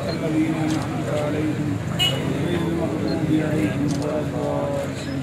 الذين أنعمت عليهم غير المغضوب عليهم ولا الضالين.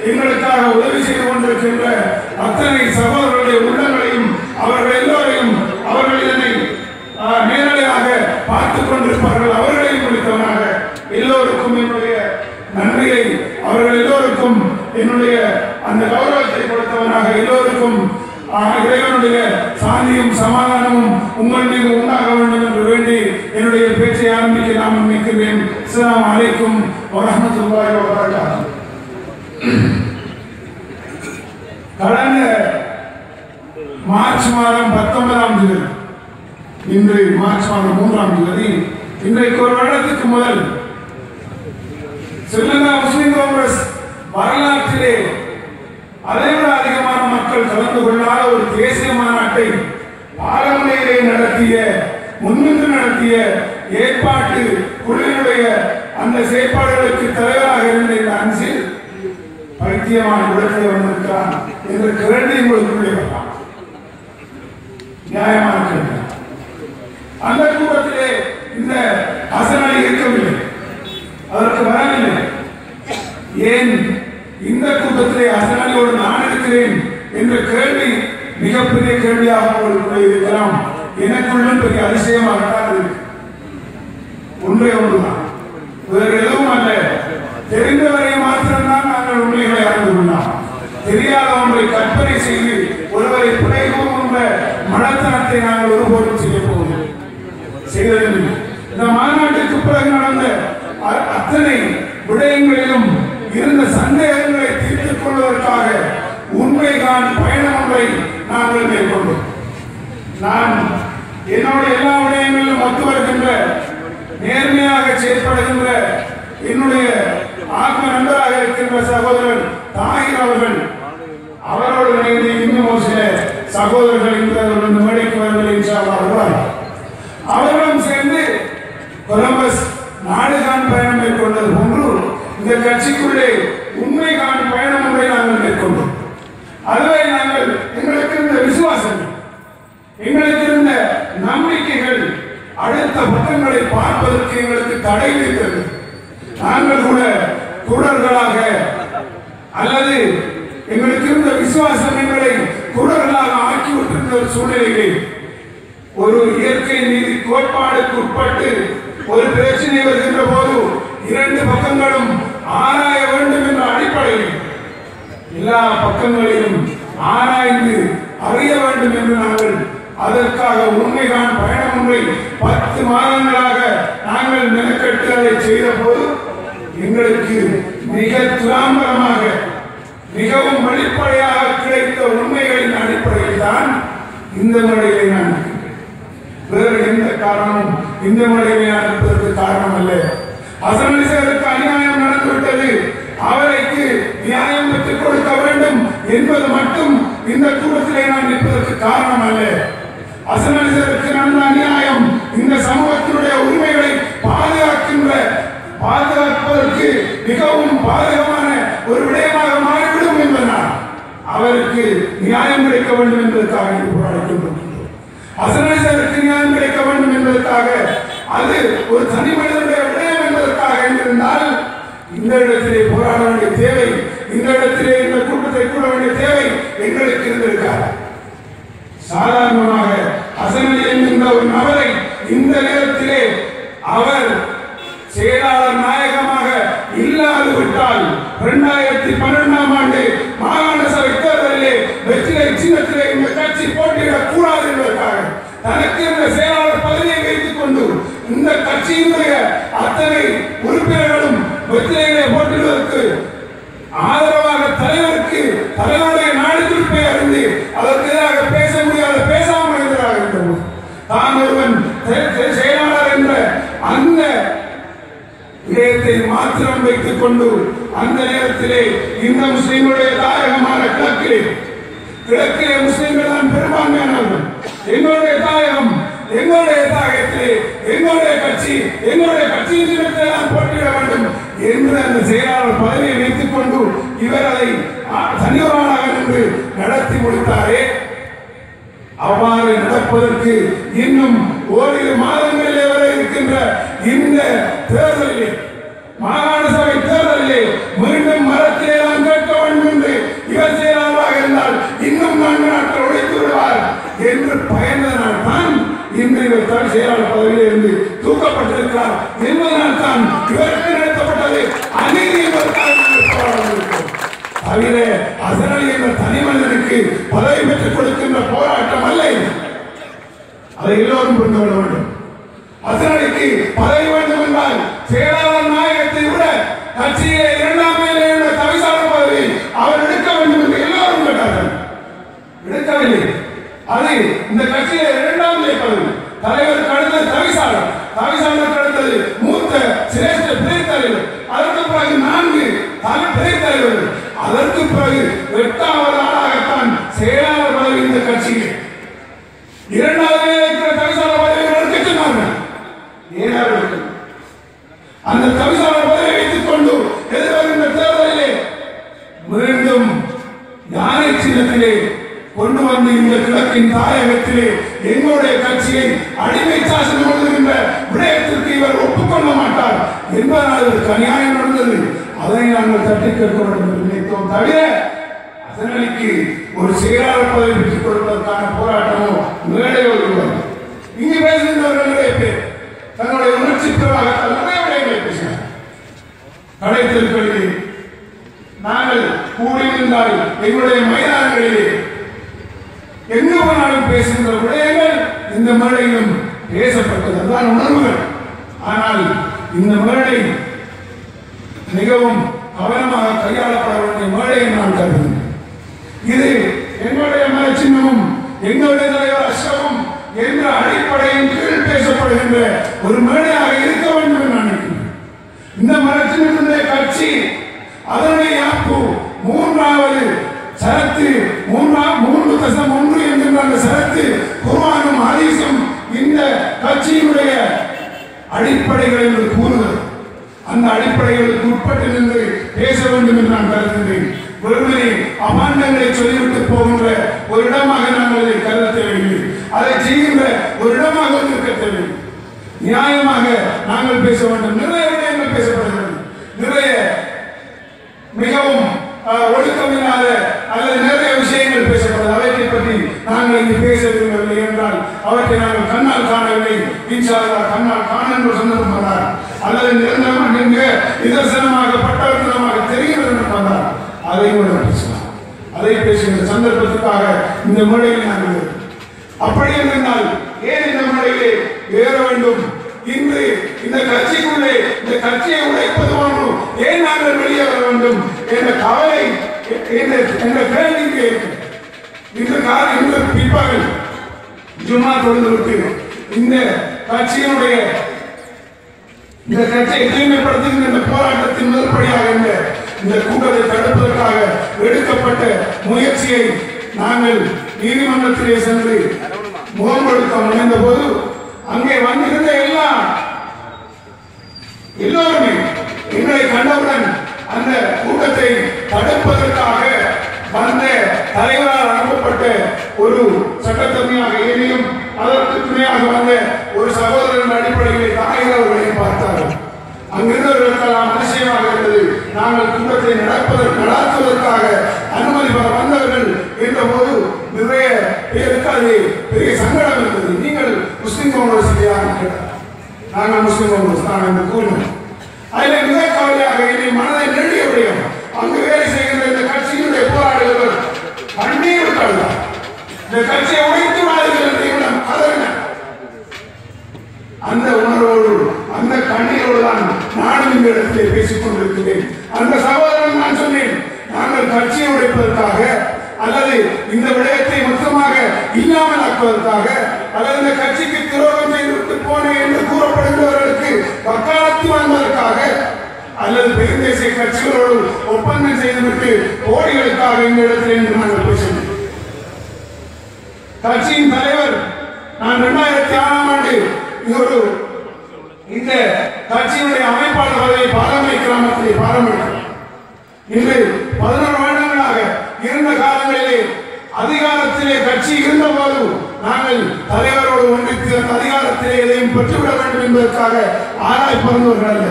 எங்களுக்காக உதவி செய்து கொண்டிருக்கின்ற அத்தனை சகோதரர்களுடைய உள்ளங்களையும் அவர்கள் எல்லோரையும் அவர்கள் இதனை நேரடியாக பார்த்துக் கொண்டிருப்பார்கள். அவர்களையும் முடித்தவனாக எல்லோருக்கும் என்னுடைய நன்றியை, அவர்கள் எல்லோருக்கும் என்னுடைய அந்த கௌரவத்தை கொடுத்தவனாக எல்லோருக்கும் இறைவனுடைய சாந்தியும் சமாதானமும் உங்கள் மீது உண்டாக வேண்டும் என்று வேண்டி என்னுடைய பேச்சை ஆரம்பிக்க நான் நினைக்கிறேன். அஸ்ஸலாமு அலைக்கும் வரஹ்மத்துல்லாஹி வபரகாத்துஹு. கடந்த மார்ச் மாதம் 19ஆம் தேதி, இன்று மார்ச் மாதம் 3ஆம் தேதி, இன்றைக்கு ஒரு வருடத்துக்கு முதல் ஸ்ரீலங்கா முஸ்லிம் காங்கிரஸ் வரலாற்றிலே அதைவிட அதிகமான மக்கள் கலந்து கொள்ளாத ஒரு தேசிய மாநாட்டை பாரம்பரியிலே நடத்திய, முன்னின்று நடத்திய ஏற்பாட்டு குழுவினுடைய அந்த செயற்பாடுகளுக்கு தலைவராக இருந்த இந்த அன்சில் பைத்தியமான இடத்தில் வந்திருக்கிறான் என்ற கிரண்டை உங்களுக்குள்ளே வரலாம். நியாயமான கேள்வி. அந்த கூட்டத்திலே இந்த அசனாளி இருக்கவில்லை, அதற்கு வரவில்லை. ஏன் இந்த கூட்டத்திலே அசனாளியோடு நான் இருக்கிறேன் என்ற கேள்வி மிகப்பெரிய கேள்வியாக உங்களுக்குள்ளே இருக்கலாம். எனக்குள்ளும் பெரிய அதிசயமாகத்தான் இருக்கு. ஒன்றே ஒன்றுதான், வேறு எதுவும் அல்ல. தெரிந்தவரை மாத்திரம்தான் நாங்கள் உண்மைகளை அறிந்து கொள்ளலாம். தெரியாத ஒன்றை கற்பனை செய்து ஒருவரை புனைகவும் என்ற மனத்தனத்தை நாங்கள் ஒருபோதும் செய்ய போவதில்லை, செய்ததில்லை. இந்த மாநாட்டுக்கு பிறகு நடந்த அத்தனை விடயங்களிலும் இருந்த சந்தேகங்களை தீர்த்துக் கொள்வதற்காக உண்மைதான் பயணம் ஒன்றை நாங்கள் மேற்கொண்டோம். நான் என்னுடைய எல்லா விடயங்களிலும் ஒத்து வருகின்ற, நேர்மையாக செயற்படுகின்ற என்னுடைய ஆத்ம நண்பராக இருக்கின்ற சகோதரர் தாகிர் அவர்கள், அவரோடு இணைந்து இன்னும் ஒரு சில சகோதரர்கள் இந்த மேடைக்கு வரவில்லை, இன்ஷா அல்லாஹ் வருவார்கள். அவர்களும் சேர்ந்து கொலம்பஸ் நாடுகான் பயணம் மேற்கொண்டது போன்று இந்த கட்சிக்குள்ளே உண்மை காணும் பயணம் ஒன்றை நாங்கள் மேற்கொண்டோம். அதுவே நாங்கள் எங்களுக்கு இருந்த விசுவாசங்கள், எங்களுக்கு இருந்த நம்பிக்கைகள் அடுத்த பக்கங்களை பார்ப்பதற்கு எங்களுக்கு தடை இருக்கிறது. நாங்கள் கூட குரர்களாக அல்லது எங்களுக்கு இருந்த விசுவாசம் எங்களை குரர்களாக ஆக்கிவிட்டிருந்த ஒரு சூழ்நிலையை ஒரு இயற்கை நீதி கோட்பாடுக்கு உட்பட்டு ஒரு பிரச்சனை வருகின்ற போது இரண்டு பக்கங்களும் ஆராய வேண்டும் என்ற அடிப்படையில் எல்லா பக்கங்களிலும் ஆராய்ந்து அறிய வேண்டும் என்று நாங்கள் அதற்காக உண்மைதான் பயணம் ஒன்றை 10 மாதங்களாக நாங்கள் மெனக்கெட்டு அதை செய்த போது எங்களுக்கு மிக துலாம்பரமாக மிகவும் வெளிப்படையாக கிடைத்த உண்மைகளின் அடிப்படையில் தான் இந்த முறையை நான் வேறு எந்த காரணமும் இந்த முறையை நான் இருப்பதற்கு காரணம் அல்ல. ஹசன் அலி சாருக்கு அநியாயம் நடந்துவிட்டது, அவரை இந்த கூட்டத்திலே நான் நிற்பதற்கு காரணம் அல்ல. ஹசன் அலி சாருக்கு நடந்த அநியாயம் இந்த சமூகத்தினுடைய உரிமைகளை பாதுகாப்பதற்கு மிகவும் பாதகமான ஒரு விடயமாக மாறிவிடும் என்பதனால் அவருக்கு நியாயம் கிடைக்க வேண்டும் என்பதற்காக போராடிக்கொண்டிருக்கிறோம். ஹசன் அலி சாருக்கு நியாயம் கிடைக்க வேண்டும் என்பதற்காக, அது ஒரு தனி மனிதனுடைய விடயம் என்பதற்காக என்றிருந்தால் இந்த இடத்திலே போராட வேண்டிய தேவை, இந்த இடத்திலே இந்த கூட்டத்தை கூட வேண்டிய தேவை எங்களுக்கு இருந்திருக்கார். சாதாரணமாக ஹசன் அலி என்கின்ற ஒரு நபரை இந்த நேரத்திலே அவர் செயலாளர் நாயகமாக இல்லாது விட்டால் 2012ஆம் ஆண்டு மாகாண சபை தேர்தலிலே வெற்றிலை சின்னத்திலே இந்த கட்சி போட்டியிடக் கூடாது என்பதற்காக தனக்கு இந்த செயலாளர் பதவியை வைத்துக் கொண்டு இந்த கட்சியினுடைய அத்தனை உறுப்பினர்களும் வெற்றிலையிலே போட்டியிடுவதற்கு ஆதரவாக தலைவருடைய நாடு குறிப்பை அறிந்து அதற்கு எதிராக பேச முடியாத பேசாமல் எதிராக இருந்தது. தான் ஒருவன் செயலாளர் என்ற அந்த விடயத்தை மாத்திரம் வைத்துக் கொண்டு அந்த நேரத்திலே இந்த முஸ்லிம்களுடைய தாயகமான கிழக்கிலே முஸ்லிம்கள் தான் பெரும்பான்மையானவர்கள். எங்களுடைய தாயகம், எங்களுடைய தாயகத்திலே எங்களுடைய கட்சியின் சின்னத்திலே தான் போட்டியிட வேண்டும் என்று அந்த செயலாளர் பதவியை வைத்துக் கொண்டு இவர் அதை தனியொருவனாக நின்று நடத்தி முடித்தாரே. அவ்வாறு நடப்பதற்கு இன்னும் ஓரிரு மாதங்களிலே வர இருக்கின்ற இந்த தேர்தலிலே, மாகாண சபை தேர்தலிலே மீண்டும் மரத்திலே தான் கேட்க வேண்டும் என்று இவர் செயலாளராக இருந்தால் இன்னும் 4 நாட்கள் உழைத்து விடுவார் என்று பயந்ததனால் தான் இன்று இவர் செயலாளர் பதவியில் இருந்து தூக்கப்பட்டிருக்கிறார் என்பதனால் தான் இவருக்கு நடத்தப்பட்டது அநீதி என்பதற்காக தவிர ஹசன் அலி என்ற தனி மனிதனுக்கு பதவி பெற்றுக் கொடுக்கின்ற போராட்டம் அல்ல. அதை எல்லோரும் புரிந்து கொள்ள வேண்டும். ஹசன் அலிக்கு பதவி வேண்டும் என்றால் செயலாளர் நாயகத்தை விட கட்சியிலே 2ஆம் நிலையில் உள்ள தவிசாளர் பதவி அவர் எடுக்க வேண்டும் என்று எல்லோரும் கேட்டார்கள். எடுக்கவில்லை. அது இந்த கட்சியிலே 2ஆம் நிலை பதவி. தலைவருக்கு அடுத்தது தவிசாளருக்கு அடுத்தது மூத்த சிரேஷ்ட பிறை தலைவர், அதற்கு பிறகு 4 பிறை தலைவர்கள், அதற்கு பிறகு 8வது ஆளாகத்தான் செயலாளர் பதவி. இந்த கட்சியில் 2வது நிலையில் தவிசாளர் பதவி எடுக்க சொன்னார்கள். ஏனார்கள் அந்த தவிசாளர் பதவியை வைத்துக் கொண்டு எதிர்வருகின்ற தேர்தலிலே மீண்டும் யானை சின்னத்திலே கொண்டு வந்து இந்த கிழக்கின் தாயகத்திலே எங்களுடைய கட்சியை அடிமை சாசனம் எழுதுகின்ற விடயத்திற்கு இவர் ஒப்புக்கொள்ள மாட்டார் என்பதனால் ஒரு அநியாயம் நடந்தது. அதை நாங்கள் தட்டி கேட்க வேண்டும் என்று நினைத்தோம். தவிர ஹசன் அலிக்கு ஒரு செயலாளர் பதவி பெற்றுக் கொடுப்பதற்கான போராட்டமோ மேடையோ இல்லை. இங்கு பேசுகின்றவர்கள் நிறைய பேர் தங்களுடைய உணர்ச்சிக்காக நிறைய விடயங்களை பேசினார். கடைத்தெருக்களிலே நாங்கள் கூடியிருந்தால் எங்களுடைய மைதானங்களிலே எங்கு போனாலும் பேசுகின்ற விடயங்கள் இந்த மேடையிலும் பேசப்பட்டது. அதுதான் உணர்வுகள். ஆனால் இந்த மேடை மிகவும் கவனமாக கையாளப்பட வேண்டிய மேடையை நான் கருதுகிறேன். இது எங்களுடைய மத சின்னமும் எங்களுடைய தலைவர் அஷ்ரமும் என்ற அடிப்படையின் கீழ் பேசப்படுகின்ற ஒரு மேடையாக இருக்க வேண்டும் என்று நினைக்கிறேன். இந்த மத சின்னத்தினுடைய கட்சி அதனுடைய யாப்பு 3வது சரத்து 3.1 என்கின்ற அந்த சரத்து குர்ஆனும் ஹதீஸும் இந்த கட்சியினுடைய அடிப்படைகள் என்று கூறுகிறது. அந்த அடிப்படைகளுக்கு உட்பட்டு நின்று பேச வேண்டும் என்று நான் கருதுகிறேன். வெறுமனே அபாண்டங்களை சொல்லிவிட்டு போகின்ற ஒரு இடமாக நாங்கள் அதை கருத தேவையில்லை. அதை செய்கின்ற ஒரு இடமாக இருக்க தேவையில்லை. நியாயமாக நாங்கள் பேச வேண்டும். நிறைய விடயங்கள் பேசப்படுகிறது. நிறைய மிகவும் ஒழுக்கமில்லாத அல்லது நிறைய விஷயங்கள் பேசப்படுது. அவற்றை பற்றி நாங்கள் இங்கு பேச விரும்பவில்லை என்றால் அவற்றை நாங்கள் கண்ணால் காணவில்லை. இன்ஷா அல்லாஹ் கண்ணால் காண என்று சந்தர்ப்பம் வந்தார் அல்லது நிரந்தரமாக நிதர்சனமாக பட்டவர்த்தனமாக தெரிகிறது என்று வந்தார். அதை கூட பேசலாம். அதை பேசுகின்ற சந்தர்ப்பத்துக்காக இந்த மேடையில் நாங்கள் அப்படி என்றால் ஏன் இந்த மேடையிலே ஏற வேண்டும்? இன்று இந்த கட்சிக்குள்ளே இந்த கட்சியை உடைப்பது போன்று ஏன் நாங்கள் வெளியே வர வேண்டும் என்ற கவலை என்ற கேள்வி இன்று பிற்பகல் ஜும்மா தொழுதுவிட்டு இந்த கட்சியினுடைய இந்த கட்சியை தூய்மைப்படுத்துகின்ற இந்த போராட்டத்தின் முதற்படியாக இந்த கூட்டத்தை தடுப்பதற்காக எடுக்கப்பட்ட முயற்சியை நாங்கள் நீதிமன்றத்திலே சென்று முகம் கொடுக்க முனைந்த போது அங்கே வந்திருந்த எல்லோருமே எங்களை கண்டவுடன் அந்த கூட்டத்தை தடுப்பதற்காக வந்த தலைவரால் அனுப்பப்பட்ட ஒரு சட்டத்தன்மையாக ஏனையும் அதற்கு துணையாக வந்த ஒரு சகோதரன் அடிப்படையில் தாயகர் அவர்களை பார்த்தார்கள். அங்கிருந்தவர்களுக்கெல்லாம் அதிசயமாக இருந்தது. நாங்கள் கூட்டத்தை நடாத்துவதற்காக அனுமதி பெற வந்தவர்கள் என்ற போது நிறைய பேருக்கு அது பெரிய சங்கடம் இருந்தது. நீங்கள் முஸ்லிம் காங்கிரஸ் நாங்கள் முஸ்லிம் காங்கிரஸ் தான் என்று கூறினோம். அதில் மிக கவலையாக என்னை மனதை நெருடியவுடைய அங்கு வேலை செய்கின்ற இந்த கட்சியினுடைய போராளிகள் கண்ணீர் விட்டார்கள். இந்த கட்சியை உடைத்து வாருங்கள் என்று கதறினார். அந்த உணர்வோடு அந்த கண்ணீரோடு தான் நானும் இந்த இடத்திலே பேசிக் கொண்டிருக்கிறேன். அந்த சகோதரன் நான் சொன்னேன், நாங்கள் கட்சியை உடைப்பதற்காக அல்லது இந்த விடயத்தை மொத்தமாக இல்லாமல் ஆக்குவதற்காக அல்லது இந்த கட்சிக்கு துரோகம் செய்துவிட்டு போனேன் என்று கூறப்படுகிறவர்களுக்கு வக்காலத்து வாங்குவதற்காக அல்லது பெருந்தேசிய கட்சிகளோடு ஒப்பந்தம் செய்துவிட்டு கோடிகளுக்காக இந்த இடத்தில் என்று நாங்கள் பேசினோம். கட்சியின் தலைவர் நான் 2006ஆம் ஆண்டு இந்த கட்சியினுடைய அமைப்பாளர் பதவியை பாலமை கிராமத்திலே பாரம்பரியம் இன்று 11 வருடங்களாக இருந்த காலங்களிலே அதிகாரத்திலே கட்சி இருந்த போது நாங்கள் தலைவரோடு ஒன்றித்து அந்த அதிகாரத்திலே எதையும் பெற்றுவிட வேண்டும் என்பதற்காக ஆராய் பிறந்தவர்கள் அல்ல.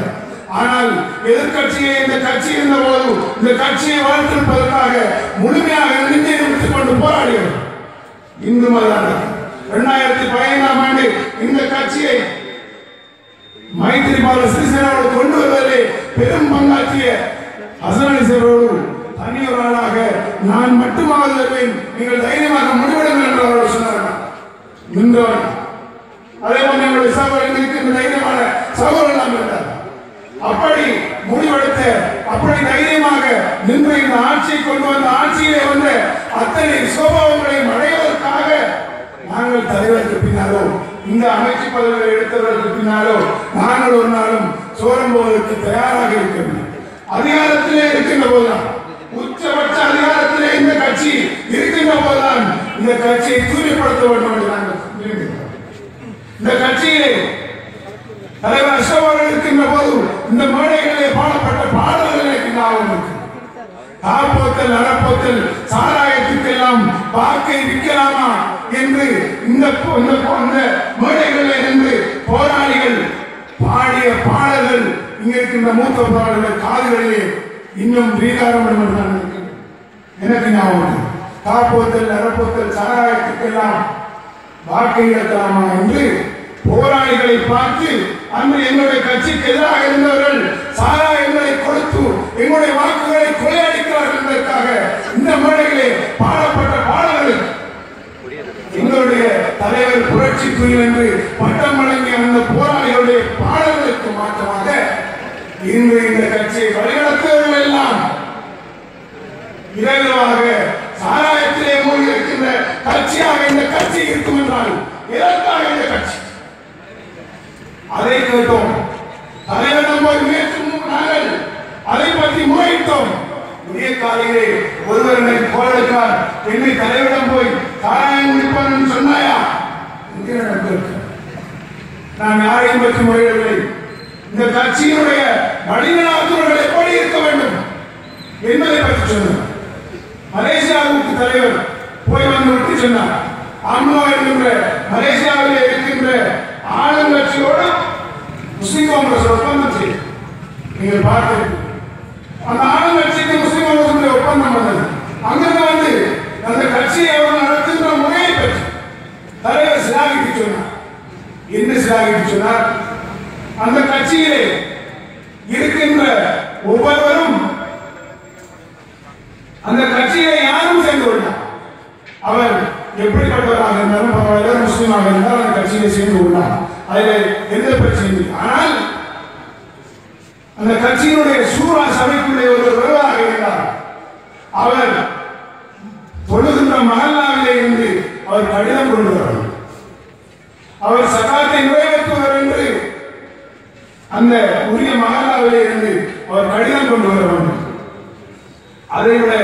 ஆனால் எதிர்கட்சியை இந்த கட்சி இருந்த போது இந்த கட்சியை வளர்த்திருப்பதற்காக முழுமையாக நெஞ்சை விட்டுக் கொண்டு போராடியவர் இந்து மதம். 2015ஆம் ஆண்டு இந்த கட்சியை மைத்திரிபால சிறிசேனாவோடு கொண்டு வருவதிலே பெரும் பங்காற்றிய ஹசன் அலி சாரோடு தனியொரு ஆளாக நான் மட்டுமாவது வருவேன், நீங்கள் தைரியமாக முடிவெடுங்கள் என்று அவர்கள் சொன்னார்கள். நின்றவன் அதே போல எங்களுடைய சகோதரர்களுக்கு தைரியமான சகோதரர்கள் இருந்தார். அப்படி முடிவெடுத்த அப்படி தைரியமாக நின்று இந்த ஆட்சியை கொண்டு வந்த ஆட்சியிலே வந்த அத்தனை சோபாவங்களையும் அடைவதற்காக நாங்கள் தலைவருக்கு பின்னாலோ இந்த அமைச்சு பதவிகளை எடுத்தவர்களுக்கு பின்னாலோ நாங்கள் ஒரு நாளும் சோரம் போவதற்கு தயாராக இருக்கிறோம். அதிகாரத்திலே இருக்கின்ற போதுதான், உச்சபட்ச அதிகாரத்திலே இந்த கட்சி இருக்கின்ற போதுதான் இந்த கட்சியை தூய்மைப்படுத்த வேண்டும் என்று நாங்கள் விரும்புகிறோம். இந்த கட்சியிலே தலைவர் அசோக் அவர்கள் இருக்கின்ற போது இந்த மேடைகளிலே பாடப்பட்ட பாடல்கள் எனக்கு ஞாபகம் இருக்கு. காப்போத்தல் அறப்போத்தல் சாராயத்துக்கெல்லாம் வாக்கை விற்கலாமா என்று இந்த மேடைகளிலே நின்று போராளிகள் பாடிய பாடல்கள் இங்க இருக்கின்ற மூத்த போராளிகள் காதுகளிலே இன்னும் ரீகாரம் எனக்கு ஞாபகம். காப்போத்தல் அறப்போத்தல் சாராயத்துக்கெல்லாம் வாக்கை இழக்கலாமா என்று போராளிகளை பார்த்து அன்று எங்களுடைய கட்சிக்கு எதிராக இருந்தவர்கள் சாராயங்களை கொடுத்து எங்களுடைய வாக்குகளை கொள்ளையடிக்கிறார்கள் என்பதற்காக இந்த மேடைகளே பாடப்பட்ட பாடல்கள் எங்களுடைய தலைவர் புரட்சி துயில் என்று பட்டம் வழங்கிய அந்த போராளிகளுடைய பாடல்களுக்கு மாற்றமாக இன்று இந்த கட்சியை வழிநடத்துவர்கள் எல்லாம் இலகுவாக சாராயத்திலே மூழ்கி இருக்கின்ற கட்சியாக இந்த கட்சி இருக்கும் என்றால் எதற்காக இந்த கட்சி? அதை கேட்டோம். தலைவரிடம் போய் நாங்கள் அதை பற்றி முறையிட்டோம். உரிய காலையிலே ஒருவரை போராடுகிறார் என்னை தலைவரிடம் போய் சாராயம் குடிப்பான் சொன்னாயா? நான் யாரையும் பற்றி முறையிடவில்லை. இந்த கட்சியினுடைய வழிநடாத்துவர்கள் எப்படி இருக்க வேண்டும் என்பதை பற்றி சொன்னார். மலேசியாவுக்கு தலைவர் போய் வந்து விட்டு சொன்னார். அம்னோ என்கின்ற மலேசியாவில் இருக்கின்ற ஆளுங்கட்சியோடு முஸ்லிம் காங்கிரஸ் ஒப்பந்தம் செய்யும். நீங்கள் பார்த்து அந்த ஆளுங்கட்சிக்கு முஸ்லிம் காங்கிரஸ் ஒப்பந்தம் வந்தது. அங்கிருந்து வந்து அந்த கட்சியை அவர்கள் நடத்துகின்ற முறையை பற்றி தலைவர் சிலாகிட்டு சொன்னார். என்ன சிலாகிட்டு சொன்னார்? அந்த கட்சியிலே இருக்கின்ற ஒவ்வொருவரும் அந்த கட்சியிலே யாரும் சேர்ந்து கொண்டார். அவர் எப்படிப்பட்டவராக இருந்தாலும் பரவாயில்ல, முஸ்லீமாக இருந்தால் அந்த கட்சியிலே சேர்ந்து கொண்டார். அதில் எந்த பிரச்சனையும். ஆனால் அந்த கட்சியினுடைய சூரா சபைக்குள்ளே ஒரு வருவதாக இருந்தார். அவர் தொழுகின்ற மஹல்லாவிலே இருந்து அவர் கடிதம் கொண்டு வருவார். அவர் சகாத்தை நிறைவேற்றுவார் என்று அந்த உரிய மஹல்லாவிலே இருந்து அவர் கடிதம் கொண்டு வருவார். அதை விட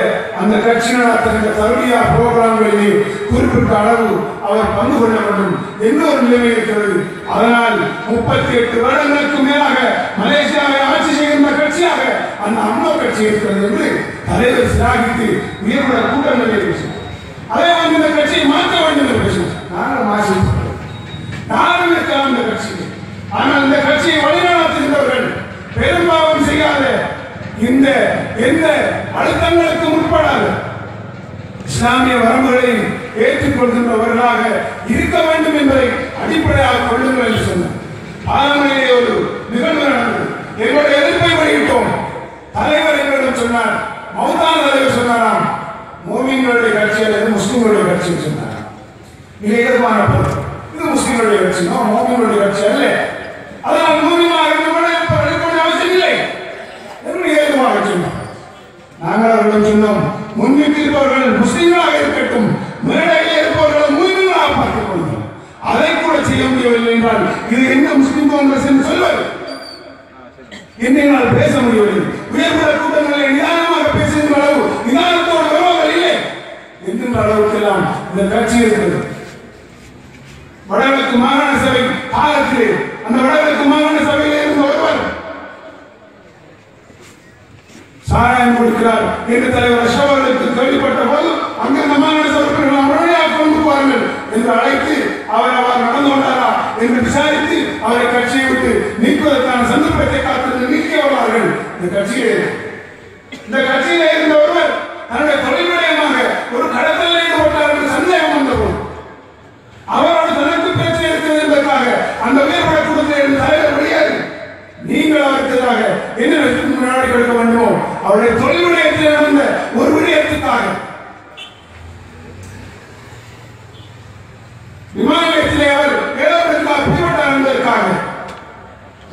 அந்த கட்சி நடத்துகின்ற தருவியா புரோகிராம்களிலே குறிப்பிட்ட அளவு அவர் பங்கு கொள்ள வேண்டும் என்ற ஒரு நிலைமை இருக்கிறது. அதனால் 38 வருடங்களுக்கு மேலாக மலேசியாவை ஆட்சி செய்கின்ற கட்சியாக அந்த அம்மா கட்சி இருக்கிறது என்று தலைவர் சிலாகித்து உயர்வுள்ள கூட்டங்களில் பேசினார். அதே வந்து இந்த கட்சியை மாற்ற வேண்டும் என்று பேசினார். நாங்கள் நானும் இருக்கலாம் இந்த கட்சியை. ஆனால் இந்த கட்சியை வழிநடத்துகின்றவர்கள் பெரும்பாவம் செய்யாத இந்த எந்த அழுத்தங்களுக்கு முற்படாத இஸ்லாமிய வரம்புகளை ஏற்றுக்கொள்கின்றவர்களாக இருக்க வேண்டும் என்பதை அடிப்படையாக கொள்ளுங்கள் என்று சொன்னார். பாரம்பரிய ஒரு நிகழ்வு நடந்தது. எங்களுடைய எதிர்ப்பை வெளியிட்டோம். தலைவர் எங்களிடம் சொன்னார், மௌதான தலைவர் சொன்னாராம், மோமின்களுடைய கட்சி அல்லது முஸ்லிம்களுடைய கட்சி சொன்னார். மிக எதிர்ப்பான பொருள். இது முஸ்லிம்களுடைய கட்சி, மோமின்களுடைய கட்சி அல்ல. அதனால் மோமினாக அவசியம் இல்லை என்று ஏதுவாக சொன்னார். நாங்கள் அவர்களிடம் சொன்னோம், முன்னிட்டு இருப்பவர்கள் முஸ்லிம்களாக இருக்கட்டும், மேடையில் இருப்பவர்கள் மூமின்களாக பார்த்துக் கொள்ளுங்கள். அதை கூட செய்ய முடியவில்லை என்றால் இது எந்த முஸ்லிம் காங்கிரஸ் என்று சொல்வது? என்னால் பேச முடியவில்லை. உயர்வுள்ள கூட்டங்களை நிதானமாக பேசுகின்ற அளவு நிதானத்தோடு வருவார்கள் இல்லை என்கின்ற அளவுக்கெல்லாம் இந்த கட்சி இருக்கிறது. வடகிழக்கு மாகாண சபை காலத்திலே அந்த வடகிழக்கு மாகாண சபையில் இருந்து ஒருவர் சாராயம் கொடுக்கிறார் என்று தலைவர் அசோகர்களுக்கு கேள்விப்பட்ட போது அங்கிருந்த மாகாண சபைகள் உடனடியாக கொண்டு போவார்கள் என்று அழைத்து அவர் நடந்து கொண்டாரா என்று விசாரித்து அவரை கட்சியை விட்டு நீக்குவதற்கான சந்தர்ப்பத்தை காத்திருந்து நீக்கியவர்கள் இந்த கட்சியிலே இருந்த ஒருவர் தன்னுடைய தொழில் நிலையமாக ஒரு கடத்தலில் ஈடுபட்டார் என்று சந்தேகம் வந்தபோது அவரோடு தனக்கு பிரச்சனை இருக்கிறது என்பதற்காக அந்த உயர்பட கூட்டத்தில் தலைவர் முடியாது. நீங்கள் அவருக்கு எதிராக என்ன நடவடிக்கை எடுக்க வேண்டுமோ அவருடைய தொழில் நிலையத்தில் நடந்த ஒரு விடயத்துக்காக விமான நிலையத்திலே அவர் ஏதோ பிடிபட்டார் என்பதற்காக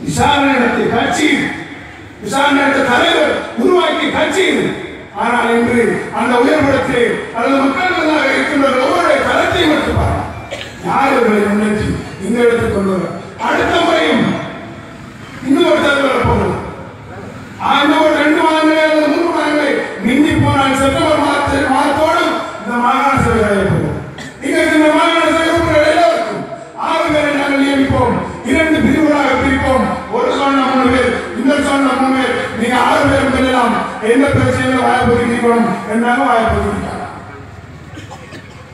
விசாரணை நடத்திய கட்சி, விசாரணை நடத்த தலைவர் உருவாக்கிய கட்சி. ஆனால் இன்று அந்த உயர்படத்திலே அல்லது மக்கள் இருக்கின்ற ஒவ்வொரு தரத்தையும் எடுத்துப்பார். யார் இவர்களை முன்னேற்றி இந்த இடத்துக்கு கொண்டு வர அடுத்த முறையும் இன்னொரு தலைவர் போகிறது. ஒரு 2 மாதங்களே அல்லது 3 மாதங்களே மிஞ்சி போனால் செப்டம்பர் மாதத்தோடு இந்த மாகாண சபை போகும். இங்க இந்த மாகாண சபை எல்லாருக்கும் 6 பேரை நாங்கள் நியமிப்போம். 2 பிரிவுகளாக பிரிப்போம். ஒரு சொன்ன 3 பேர், இன்னொரு சொன்ன 3 பேர். நீங்க 6 பேரும் பெறலாம். எந்த பிரச்சனையும் வாய்ப்பு என்றாங்க. வாய்ப்பு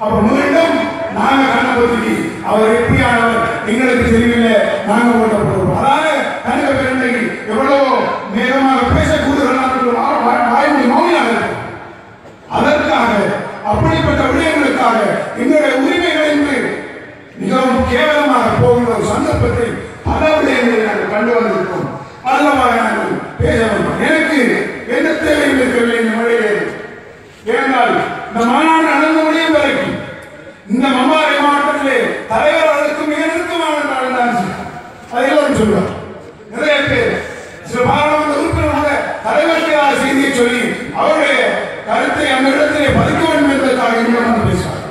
அப்ப மீண்டும் நாங்க கணபதிக்கு அவர் எப்படியானவர் எங்களுக்கு தெரியவில்லை, நாங்க ஓட்டப்படுவோம். அதாவது கனக பெருந்தைக்கு எவ்வளவோ வேகமாக பேசக்கூடியவர்களாக மௌனியாக இருக்கும். அதற்காக அப்படிப்பட்ட விடயங்களுக்காக எங்களுடைய உரிமைகள் என்று மிகவும் கேவலமாக போகின்ற ஒரு சந்தர்ப்பத்தை பல விடயங்களை நாங்கள் கண்டு வந்திருக்கோம். பலவாக நாங்கள் பேச வேண்டும். எனக்கு எந்த தேவையும் இருக்கவில்லை இந்த முறையிலே. ஏனென்றால் இந்த மாநாடு நடந்த முடியும் வரைக்கும் இந்த மம்பாறை மாவட்டத்திலே தலைவர்களுக்கு மிக நெருக்கமான அதை எல்லாரும் சொல்லுவார். நிறைய பேர் சில பாராளுமன்ற உறுப்பினர்கள் தலைவர்களாக செய்தியை சொல்லி அவருடைய கருத்தை அந்த இடத்திலே பதிக்க வேண்டும் என்பதற்காக என்னிடம் பேசுவார்.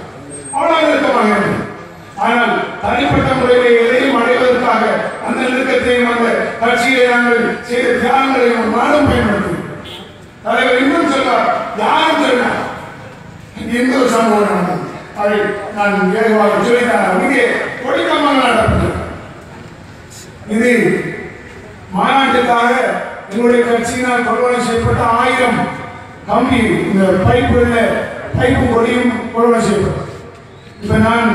அவ்வளவு நெருக்கமாக இருந்தது. ஆனால் தனிப்பட்ட முறையிலே எதையும் அடைவதற்காக அந்த நெருக்கத்தையும் அந்த கட்சியை நாங்கள் செய்த தியாகங்களையும் நானும் பயன்படுத்துகிறோம். தலைவர் இன்னும் சொல்வார், யாரும் சொன்னார் எந்த ஒரு சம்பவம் நடந்தது அதை நான் விரைவாக சொல்லித்தான். இங்கே கொடிக்கமாக நடப்பது இது மாநாட்டுக்காக எங்களுடைய கட்சியினால் கொள்வனை செய்யப்பட்ட 1000 கம்பி இந்த பைப்பு கொடியும் கொள்வனை செய்யப்பட்டது. இப்ப நான்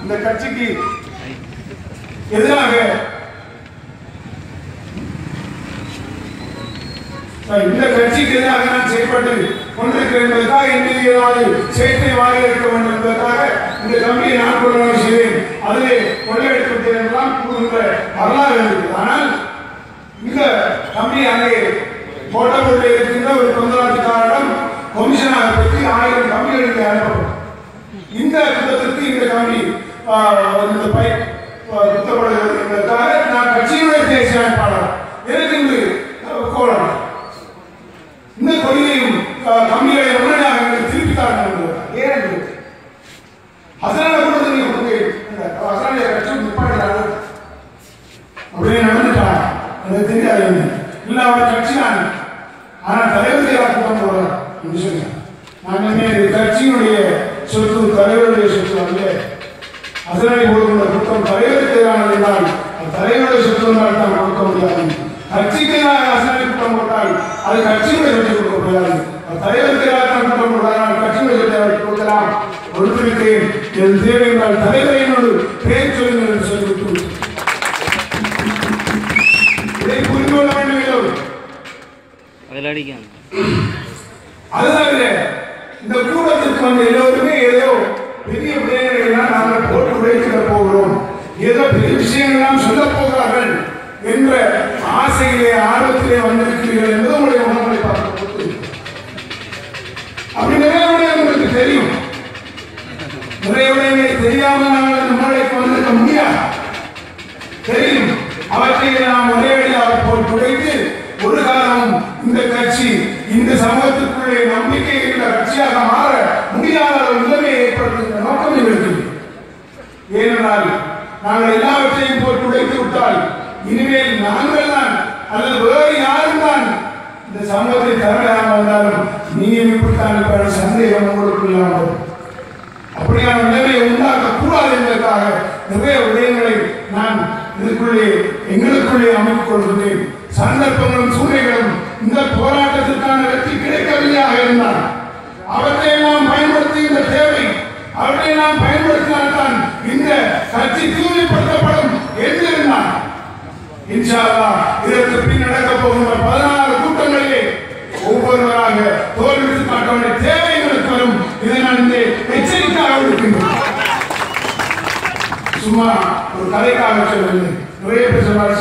இந்த கட்சிக்கு எதிராக இந்த கட்சிக்கு எதிராக நான் செயல்பட்டு கொண்டிருக்கிறேன் என்பதற்காக என்னுடைய ஏதாவது செயற்கை வாரி இருக்க வேண்டும் என்பதற்காக இந்த கம்பியை நான் கொள்வனை செய்தேன், அதிலே கொள்ளையடித்து விட்டேன் என்றெல்லாம் கூறுகின்ற வரலாறு இருக்குது. ஆனால் இந்த கம்பி அங்கே போட்டபொருளில் இருக்கின்ற ஒரு தொந்தராட்சிக்காரிடம் கமிஷனாக பெற்று 1000 கம்பிகளுக்கு அனுப்பப்படும். இந்த குற்றத்திற்கு இந்த கம்பி இந்த பைப் குத்தப்படுகிறது என்பதற்காக நான் கட்சியினுடைய தேசிய அமைப்பாளர் எனக்கு இன்று கோலம் இந்த கொள்கையும் கம்பிகளை உடனடியாக திருப்பி தாருங்கள். ஏன் ஹசனான கூட்டத்தில் ஹசனான கட்சி நிப்பாட்டினாங்க அப்படியே நடந்துட்டாங்க. எனக்கு தெரியாது இல்லை, அவர் கட்சி தான். ஆனால் தலைவர் கூட்டம் போடுறார். என்று சொன்னார். நான் கட்சியினுடைய சொத்து தலைவருடைய சொத்து அல்ல. அதனை போடுகின்ற குற்றம் தலைவருக்கு எதிரானது என்றால் அது தலைவருடைய சொத்து என்றால் தான் கொடுக்க முடியாது. கட்சிக்கு எதிராக அசனை குற்றம் போட்டால் அது கட்சியுடைய சொத்தை கொடுக்க முடியாது. தலைவருக்கு எதிராக குற்றம் போட்டால் கட்சியுடைய சொத்தை அவருக்கு கொடுக்கலாம். கொடுத்திருக்கிறேன். என் தேவை என்றால் தலைவரையினோடு பேர் சொல்லுங்கள் என்று சொல்லிவிட்டு இதை புரிந்து கொள்ள வேண்டும். அதுதான் இந்த கூட்டத்திற்கு வந்து எல்லோருமே ஏதோ பெரிய விடயங்களெல்லாம் நாங்கள் போட்டு உடைக்கிட போகிறோம், ஏதோ பெரிய விஷயங்கள்லாம் சொல்ல போகிறார்கள் என்ற ஆசையிலே ஆர்வத்திலே வந்திருக்கிறீர்கள் என்பது உங்களுடைய உணர்வுகளை பார்க்க அப்படி நிறைய உங்களுக்கு தெரியும். நிறைய விடயங்களை தெரியாமல் நாங்கள் நம்மளுக்கு வந்திருக்க முடியாது. தெரியும். அவற்றை நாம் ஒரேடியாக போட்டு உடைத்து ஒரு காலம் இந்த கட்சி இந்த சமூகத்திற்குள்ளே நம்பிக்கை என்ற கட்சியாக மாற முடியாத நிலைமையை ஏற்படுத்துகின்ற நோக்கம் எங்களுக்கு. ஏனென்றால் நாங்கள் எல்லாவற்றையும் போட்டு உடைத்து விட்டால் இனிமேல் நாங்கள் தான் அல்லது வேறு யாரும் தான் இந்த சமூகத்தை தலைமையாக வந்தாலும் நீங்கள் இப்படித்தான் சந்தேகம் உங்களுக்கு இல்லாமல் அப்படியான நிலைமையை உண்டாக்க கூடாது என்பதற்காக நிறைய விடயங்களை நான் இதுக்குள்ளே எங்களுக்குள்ளே அமைத்துக் கொள்கிறேன். சந்தர்ப்பங்களும் சூழ்நிலைகளும் இந்த போராட்டத்திற்கான வெற்றி கிடைக்கவில்லையாக இருந்தால் அவற்றை நாம் பயன்படுத்துகின்ற தேவை, அவற்றை நாம் பயன்படுத்தினால்தான் இந்த கட்சி தூய்மைப்படுத்தப்படும் என்றிருந்தால் இன்ஷா அல்லாஹ் இதற்கு பின் நடக்க போகின்ற 16 கூட்டங்களிலே ஒவ்வொருவராக தோல்வித்து காட்ட வேண்டிய தேவை எங்களுக்கு வரும். இதை நான் இந்த எச்சரிக்கையாக இருக்கின்றேன். சும்மா ஒரு கதைக்காக சொல்லவில்லை. நிறைய பேர் சொல்றாங்க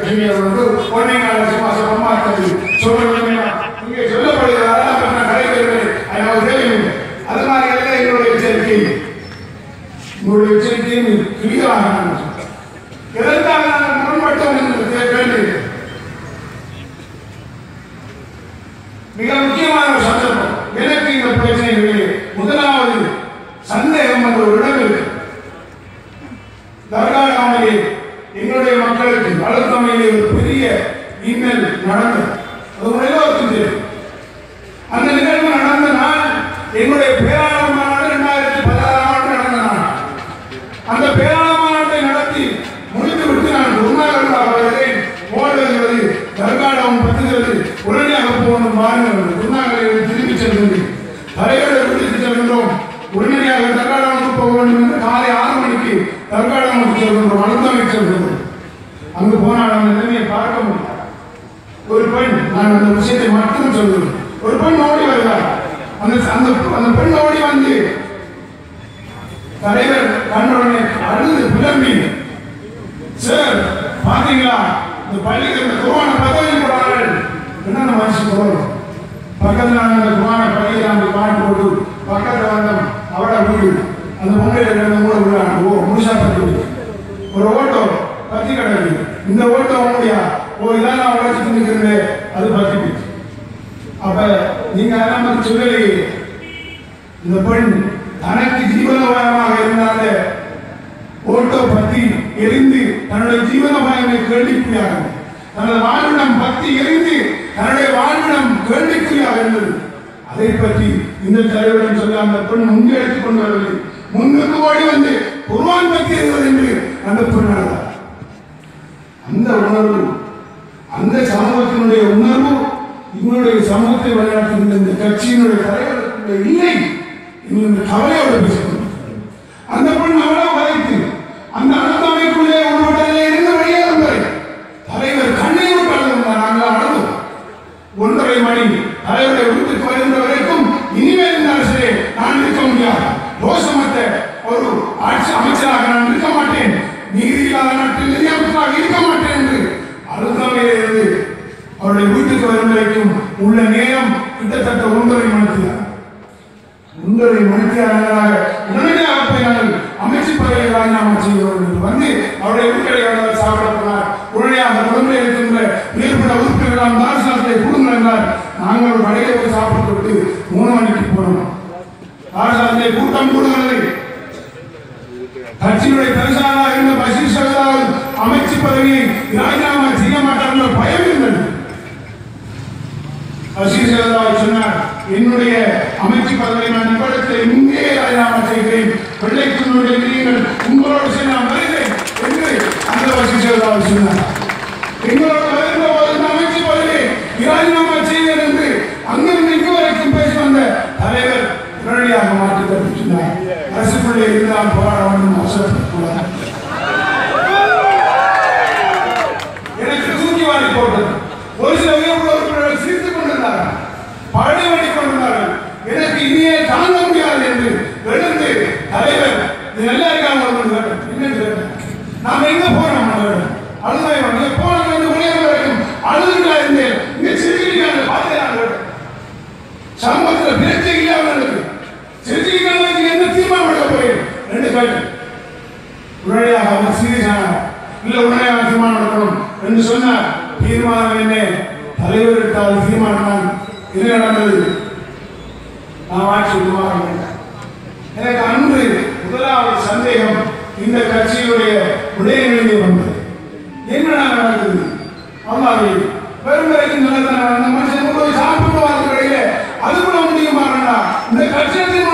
சீனியர் வந்து ஒன்னைங்கால சும்மா சொல்லமா சொல்றேன் இங்கே சொல்லப்படுகிறாரா நான் கதைக்கிறேன். அதனால தேவையில்லை. அது மாதிரி எல்லாம் எங்களுடைய எச்சரிக்கை. உங்களுடைய எச்சரிக்கையை கிளியராக நான் சொல்றேன். எதற்காக நாங்கள் முரண்பட்டோம் என்று கேள்வி மிக முக்கியமான ஒரு சந்தர்ப்பம். எனக்கு இந்த பிரச்சனைகளிலே முதலாவது சந்தேகம் என்ற ஒரு இடம் இருக்கு. தர்காவிலே எங்களுடைய மக்களுக்கு வளர்த்தமையிலே ஒரு பெரிய இன்னல் நடந்தது. அது எல்லோருக்கும் தெரியும். அந்த நிகழ்வு நடந்த நாள் எங்களுடைய பேராளர் மாநாடு 2016 ஆண்டு நடந்த நாள். அந்த பேராளர் மாநாட்டை நடத்தி முடித்துவிட்டு நான் குருநாகராக வருகிறேன். ஓடுகிறது தர்காடம் பத்துகிறது உடனடியாக போகணும் பாருங்கள். குருநாகரை திரும்பி செல்கிறது. தலைவரை விடுத்து செல்கின்றோம். உடனடியாக தர்காடாவுக்கு போக வேண்டும் என்று காலை 6 மணிக்கு தர்காடாவுக்கு செல்கின்றோம். வளர்த்தமை செல்கின்றோம். அங்கு போனால் அந்த நிலைமையை பார்க்க முடியாது. ஒரு பெண், நான் அந்த விஷயத்தை மட்டும் சொல்கிறேன். ஒரு பெண் ஓடி வருகிறார். அந்த பெண் ஓடி வந்து தலைவர் கண்டவுடனே அழுது புலம்பி, சார் பாத்தீங்களா இந்த பள்ளிக்கு இந்த குர்ஆனை பதவி போடுறார்கள். என்ன மனுஷன் போகணும் பக்கத்தில் அந்த குர்ஆனை பள்ளியை நாங்கள் பாட்டு போட்டு பக்கத்தில் வந்தோம். அவட வீடு அந்த பொங்கலை 2 3 விடுறாங்க. ஓ முழுசா பற்றி ஒரு ஓட்டோ பத்தி கிடக்கு. இந்த ஓட்டோ முடியா இதான் நான் உழைச்சிட்டு நிற்கிறேன். அது பத்தி போச்சு. அப்ப நீங்க அதெல்லாம் சொல்லலையே. இந்த பெண் தனக்கு ஜீவனோபாயமாக இருந்தால ஓட்டோ பத்தி எரிந்து தன்னுடைய ஜீவனோபாயமை கேள்விக்குறியாக, தனது வாழ்விடம் பத்தி எரிந்து தன்னுடைய வாழ்விடம் கேள்விக்குறியாக இருந்தது. அதை பற்றி இந்த தலைவரிடம் சொல்ல அந்த பெண் முன்னே எடுத்துக் கொண்டு வரவில்லை. முன்னுக்கு ஓடி வந்து குர்ஆன் பற்றி இருக்கிறது என்று அந்த பெண் அழுதார். அந்த உணர்வு, அந்த சமூகத்தினுடைய உணர்வு இவனுடைய சமூகத்தை வழிநடத்துகின்ற இந்த கட்சியினுடைய தலைவர்களுக்கு இல்லை என்று கவலையோடு பேசுகிறோம். அந்த பெண் அவ்வளவு வரைத்து அந்த அனுதாமைக்குள்ளே உள்பட்டதிலே இருந்து வெளியேறும் வரை தலைவர் கண்ணீர் விட்டு அழுந்தார். நாங்கள் அழுதோம். 1:30 மணி தலைவரை வீட்டுக்கு வருகின்ற வரைக்கும் இனிமேல் இந்த அரசிலே நான் இருக்க முடியாது. ரோசமற்ற ஒரு ஆட்சி அமைச்சராக நான் இருக்க மாட்டேன். நீதி இல்லாத நாட்டில் நிதியமைச்சராக இருக்க மாட்டேன் என்று அழுதாமையிலே இருந்து அவருடைய வீட்டுக்கு வரும் வரைக்கும் உள்ள நேரம் கிட்டத்தட்ட 9:30 மணித்தியார். 9:30 மணித்தியாராக உடனடியாக போய் நாங்கள் அமைச்சு பதவியை ராஜினாமா செய்கிறோம் என்று வந்து அவருடைய வீட்டை சாப்பிட போனார். உடனடியாக குடும்பத்தில் இருக்கின்ற மேற்பட்ட உறுப்பினர்கள் தாரசாலத்தை கொடுங்க என்றார். நாங்கள் ஒரு கடையை போய் சாப்பிட்டு விட்டு 3 மணிக்கு போனோம். தாரசாலத்தை கூட்டம் கூடுகிறது. கட்சியுடைய தரிசனாக இருந்த பஷீர் சகோதரர் அமைச்சு பதவியை ராஜினாமா செய்ய மாட்டார் என்ற பயம் இருந்தது. பஷீர் சகோதரர் சொன்னார், என்னுடைய அமைச்சு பதவியை நான் இவ்விடத்தில் இங்கே ராஜினாமா செய்கிறேன். வெள்ளைக்குன்னுடைய நீங்கள் உங்களோடு சேர்ந்து நான் வருகிறேன் என்று அந்த வசிஷ்டர் சொன்னார். எங்களோட வருகிற அமைச்சு பதவியை ராஜினாமா செய்வேன் என்று அங்கிருந்து இங்கு வரைக்கும் பேசி வந்த தலைவர் உடனடியாக மாற்றி தப்பிச்சினார். அரசுக்குள்ளே இருந்தால் போராட வேண்டும் அவசரப்படக்கூடாது. எனக்கு தூக்கி வாரி போட்டது. ஒரு சில உயர்வுள்ளவர்கள் சிரித்துக் கொண்டிருந்தார்கள், பழனி வண்டி கொண்டிருந்தார்கள். எனக்கு இனியே தாங்க முடியாது என்று எழுந்து தலைவர் நல்லா இருக்காங்க என்னன்னு கேட்டேன். நாம எங்க போறோம் அழுதாய் போன உலகம் வரைக்கும் அழுதுகளா இருந்தேன். இங்க சிரிக்கிறாங்க பார்த்தேன். சமூகத்தில் பிரச்சனை இல்லாமல் இருக்கு. சிரிக்கிறாங்க என்ன தீர்மானம் எடுக்க போறேன் ரெண்டு கேட்டு உடனடியாக அவர் சீரியஸான இல்ல உடனடியாக தீர்மானம் எடுக்கணும் என்று சொன்னார். தீர்மானம் என்ன? தலைவர் எடுத்தால் தீர்மானம் என்ன நடந்தது? நான் ஆட்சி உருவாக எனக்கு அன்று முதலாவது சந்தேகம் இந்த கட்சியுடைய விடயங்களிலே வந்தது. என்ன நடந்தது? அவர்கள் பெரும் வரைக்கும் நல்லதான அந்த மனுஷன் போய் சாப்பிட்டு வாழ்க்கை கிடையில அது கூட முடியுமா? இந்த கட்சியத்தின்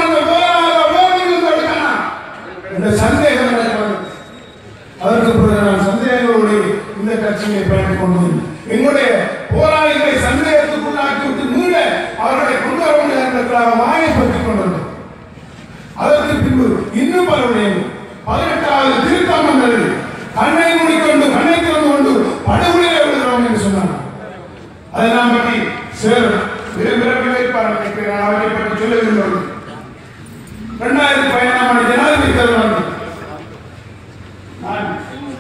இந்த சந்தேகம் எனக்கு வந்தது. அதற்கு பிறகு நான் சந்தேகங்களோடு இந்த கட்சியை பயணித்துக் கொண்டேன். எங்களுடைய போராளிகளை சந்தேகத்துக்குள்ளாக்கி விட்டு மீள அவர்களை கொண்டு வர முடியாத வாயை பற்றிக் கொண்டிருந்தோம். அதற்கு பின்பு இன்னும் பல விடயங்கள் 18வது திருத்தம் வந்தது. கண்ணை மூடிக்கொண்டு கண்ணை திறந்து கொண்டு படுகொலையை விடுகிறோம் என்று சொன்னார். அதை நாம் பற்றி சிலர் அவரை பற்றி சொல்லுகின்றோம். 2015 ஜனாதிபதி தேர்தல் நான்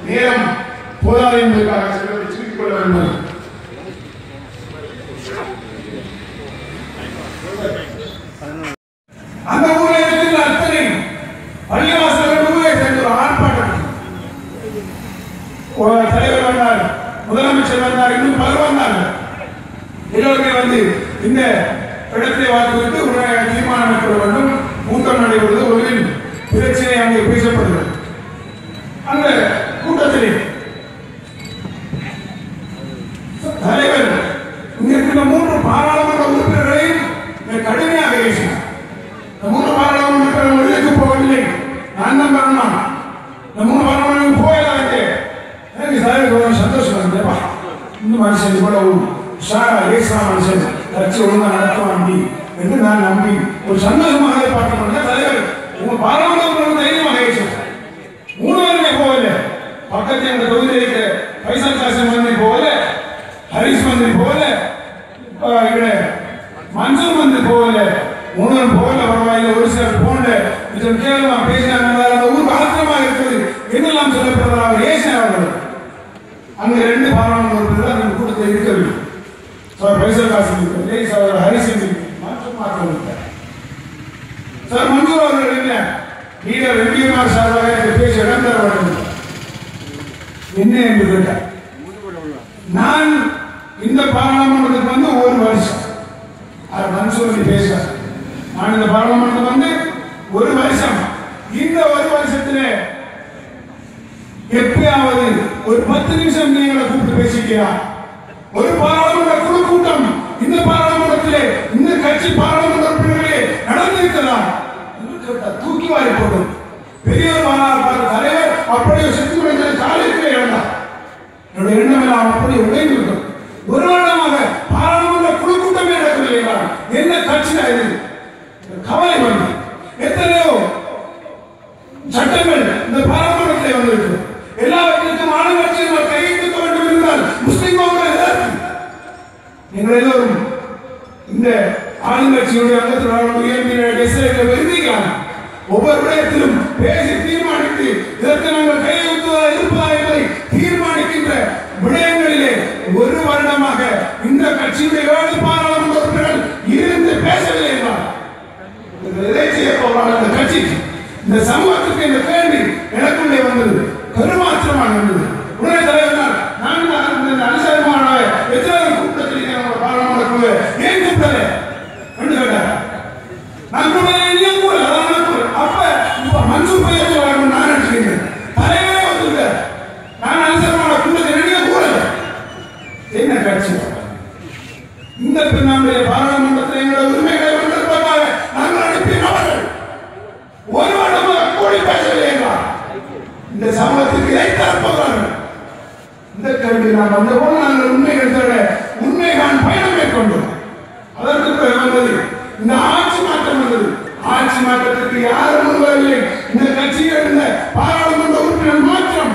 நேரம் போதாது என்பதற்காக சிலரை சுருக்கிக் கொள்ள வேண்டும். அந்த ஊரில் இருக்கிற அத்தனை பள்ளிவாசல்கள் ஊரை சேர்ந்து ஒரு ஆர்ப்பாட்டம். தலைவர் வந்தார், முதலமைச்சர் வந்தார், இன்னும் பலர் வந்தார்கள். எல்லோருமே வந்து இந்த இடத்தை வாக்குவிட்டு உடனே தீர்மானம் எடுக்க வேண்டும். கூட்டம் நடைபெறுவது ஒரு பிரச்சனை அங்கே பேசப்படுகிறது. அந்த கூட்டத்திலே தலைவர் இங்க இருக்கிற 3 பாராளுமன்ற உறுப்பினர்களையும் கடுமையாக பேசினார். 3 பாராளுமன்ற உறுப்பினர்களுக்கு போகவில்லை. நான் தான் வரணும். 3 பாராளுமன்ற போயலாம். எனக்கு தலைவர் சந்தோஷம் இருந்தேப்பா. இந்த மனுஷன் இவ்வளவு மனுஷன் கட்சி ஒழுங்கா நடத்துவாண்டி என்று நான் நம்பி ஒரு சந்தோஷமாக பார்க்க தலைவர் உங்க பாராளுமன்ற தைரியமாக பேசுவார். 3 பேருமே போகல. பக்கத்தில் எங்க தொகுதியில் இருக்கிற பைசல் காசிம் மந்திரி போகல, ஹரிஸ் மந்திரி போகல, மன்சூர் மந்திரி போகல. 3 பேரும் போகல. பரவாயில்லை. ஒரு சிலர் போன இதன் கேள்வா பேசினாங்க. ஊருக்கு ஆத்திரமாக இருக்கிறது என்னெல்லாம் சொல்லப்படுறாங்க ஏசினார்கள். அங்க 2 பாராளுமன்ற உறுப்பினர்கள் அந்த கூட்டத்தில் இருக்கவில்லை. பைசல் காசிம் ஹரிஸ் சார் மன்சூர் அவர்கள் இல்லை. லீடர் வெங்கியமார் சார்பாக எனக்கு பேச இடம் தர வேண்டும் என்ன என்று கேட்டார். நான் இந்த பாராளுமன்றத்துக்கு வந்து 1 வருஷம் மன்சூர் பேசுறார். நான் இந்த பாராளுமன்றத்துக்கு வந்து 1 வருஷம். இந்த 1 வருஷத்திலே எப்பயாவது ஒரு 10 நிமிஷம் நீங்களை கூப்பிட்டு பேசிக்கிறார். ஒரு பாராளுமன்ற குழு கூட்டம் இந்த பாராளுமன்றத்திலே இந்த கட்சி பாராளுமன்ற உறுப்பினர்களே நடந்திருக்கிறார் என்று கேட்டார். தூக்கி வாரி போட்டோம். பெரியவர் மாநாடு தலைவர் அப்படியே செத்து விடுகிற காலையிலே இழந்தார். என்னுடைய எண்ணம் எல்லாம் அப்படியே உடைந்து விட்டோம். 1 வருடமாக பாராளுமன்ற குழு கூட்டமே நடக்கவில்லை. என்ன கட்சி கவலை வந்து எத்தனையோ சட்டங்கள் இந்த பாராளுமன்றத்தில் வந்திருக்கு. எல்லாவற்றிற்கும் ஆளுங்கட்சியினர் கையெழுத்திட வேண்டும் என்றால் முஸ்லிம் நீங்கள் எல்லோரும் இந்த ஆளுங்கட்சியுடைய அங்கத்தில் விரும்புகிறாங்க. ஒவ்வொரு விடயத்திலும் பேசி தீர்மானித்து இதற்கு நாங்கள் கையெழுத்துவதா இருப்பதா என்பதை தீர்மானிக்கின்ற விடயங்களிலே 1 வருடமாக இந்த கட்சியுடைய 7 பாராளுமன்ற உறுப்பினர்கள் இருந்து பேசவில்லை என்றார். எதை செய்ய போகிறார்கள் இந்த கட்சி? இந்த சமூகத்துக்கு இந்த கேள்வி எனக்குள்ளே வந்தது. பெருமாற்றமாக இருந்தது. உடனே தலைவர் நான் அனுசரமான எத்தனை கூட்டத்தில் பாராளுமன்ற குழு ஏன் கூப்பிட்டது என்று கேட்டார். நான் அப்ப இதற்கு நாம் வந்தபோது நாங்கள் உண்மைகள் தவிர உண்மைகான் பயணம் மேற்கொண்டோம். அதற்கு பிறகு வந்தது இந்த ஆட்சி மாற்றம் வந்தது. ஆட்சி மாற்றத்துக்கு யாரும் முன்வரவில்லை. இந்த கட்சியில் இருந்த பாராளுமன்ற உறுப்பினர் மாற்றம்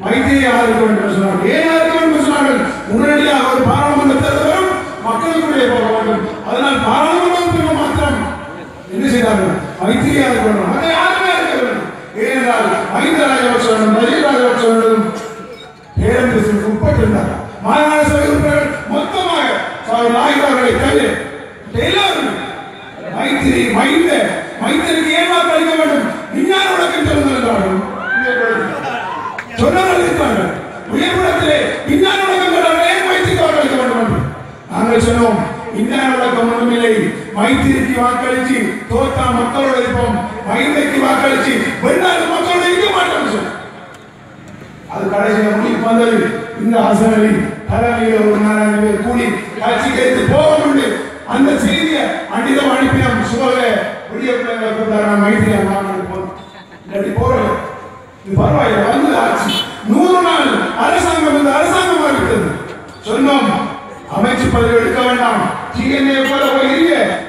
வைத்தியை ஆதரிக்க வேண்டும் சொன்னார்கள். ஏன் ஆதரிக்க வேண்டும் சொன்னார்கள்? உடனடியாக ஒரு பாராளுமன்ற தேர்தலும் மக்களுக்குள்ளே போக வேண்டும். அதனால் பாராளுமன்ற உறுப்பினர் மாற்றம் என்ன செய்தார்கள்? வைத்தியை ஆதரிக்க வேண்டும். அதை யாருமே ஆதரிக்க வேண்டும். ஏனென்றால் மஹிந்த ராஜபக்சவனும் நஜீப் ராஜபக்சவனும் பேரரசுக்கு உட்பட்டிருந்தார். மாகாண சபை உறுப்பினர்கள் மொத்தமாக நாயகர்களை தவிர எல்லாரும் மைத்திரிக்கு ஏன் வாக்களிக்க வேண்டும்? விஞ்ஞான விளக்கம் சொல்லுங்கள் சொன்னார்கள். உயர்குடத்திலே விஞ்ஞான விளக்கம் ஏன் மைத்திரிக்கு வாக்களிக்க வேண்டும் என்று நாங்கள் சொன்னோம். விஞ்ஞான விளக்கம் ஒன்றுமில்லை. மைத்திரிக்கு வாக்களிச்சு தோத்தா மக்களோட இருப்போம், மைத்திரிக்கு வாக்களிச்சு வெள்ளாடு மக்களோட இருக்க மாட்டோம் சொன்னோம். அது கடைசியில் முடிவு வந்தது. இந்த ஆசனவி தலைமையில் ஒரு 4 பேர் கூடி காட்சி கேட்டு போக அந்த செய்தியை அடிதம் அனுப்பினோம். சுபக புதிய பிள்ளைங்களை கூட்டாங்க மைத்திரியா போறோம். இது பரவாயில்லை, வந்து ஆட்சி 100 நாள் அரசாங்கம் இந்த அரசாங்கமாக இருக்கிறது. சொன்னோம் அமைச்சு பதவி எடுக்க வேண்டாம், டிஎன்ஏ போல போய்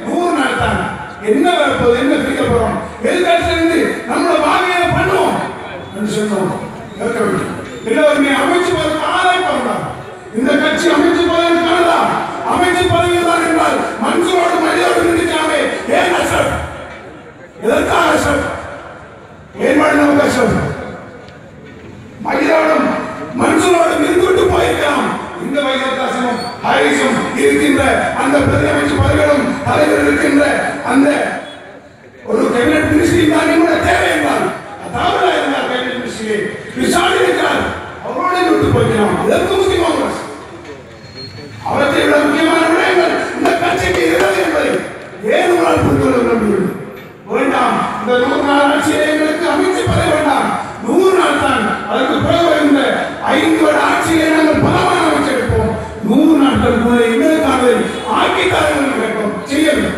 100 நாள் தான் என்ன வரப்போது, என்ன பிரிக்க போறோம், எதிர்காலத்திலிருந்து நம்மளோட பாவியை பண்ணுவோம் என்று சொன்னோம். எல்லோருமே அமைச்சு பதவி ஆராய்ப்பாங்க. இந்த கட்சி அமைச்சு பதவி காணதா? அமைச்சு பதவி தான் என்றால் மன்சூரோடு மனிதோடு நின்றுச்சாமே. ஏன் அசப்? எதற்காக அசப்? ஏன் நமக்கு அசப்? மனிதோடும் மன்சூரோடும் இருந்துவிட்டு போயிருக்கலாம். இந்த வைத்தியதாசனும் ஹாரிஸும் இருக்கின்ற அந்த பிரதியமைச்சு பதவிகளும் தலைவர் இருக்கின்ற அந்த ஒரு கேபினட் மினிஸ்ட்ரி தான் நம்முடைய தேவை என்றால் அதாவது இருந்தால் கேபினட் மினிஸ்ட்ரியை விசாரணை இருக்கிறார், அவரோட விட்டு போய்க்கலாம். இதற்கு முஸ்லிம் காங்கிரஸ் அவற்றை விட முக்கியமான விடயங்கள் இந்த கட்சிக்கு இருக்கிறது என்பதை ஏன் உங்களால் புரிந்து கொள்ள முடியும்? வேண்டாம், இந்த 100 நாள் ஆட்சியை எங்களுக்கு அமைச்சு பதவி வேண்டாம். 100 நாள் தான். அதற்கு பிறகு இந்த 5 வருட ஆட்சியை நாங்கள் பலமான அமைச்சு எடுப்போம். 100 நாட்களுக்குள்ளே எங்களுக்கானதை ஆக்கித்தார்கள் கேட்போம், செய்யவில்லை.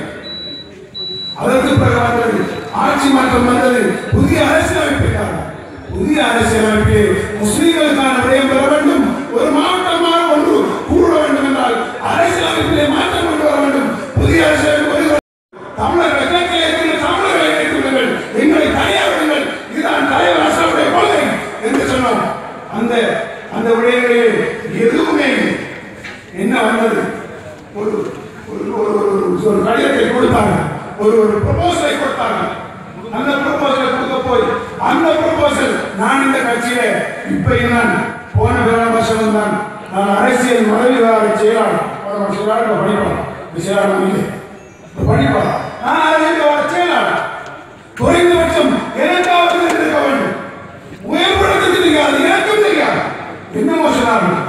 அதற்கு பிறகு வந்தது ஆட்சி மாற்றம் வந்தது. புதிய அரசியலமைப்பு, புதிய அரசியலமைப்பு முஸ்லிம்களுக்கான விடயம் பெற வேண்டும். ஒரு மாவட்டமாக ஒன்று கூற வேண்டும் என்றால் அரசியலமைப்பிலே மாற்றம் கொண்டு வர வேண்டும். புதிய அரசியலமைப்பு தமிழர்களை தமிழர்களை வைத்துள்ளீர்கள், எங்களை தனியாக விடுங்கள், இதுதான் தலைவர் அசோடைய கொள்கை என்று சொன்னோம். அந்த விடயங்களில் எதுவுமே என்ன வந்தது? ஒரு கடிதத்தை கொடுத்தாங்க, ஒரு ப்ரொபோசலை கொடுத்தாங்க. அந்த ப்ரொபோசலை கொடுக்க போய் அந்த ப்ரொபோசல் நான் இந்த கட்சியில இப்ப நான் போன வருஷம் தான் நான் அரசியல் மதவி விவகார செயலாளர் படிப்பார். நான் அரசியல் செயலாளர் குறைந்தபட்சம் எனக்காவது இருக்க வேண்டும். உயர்படுத்த தெரியாது, எனக்கும் தெரியாது. என்னமோ சொன்னார்கள்.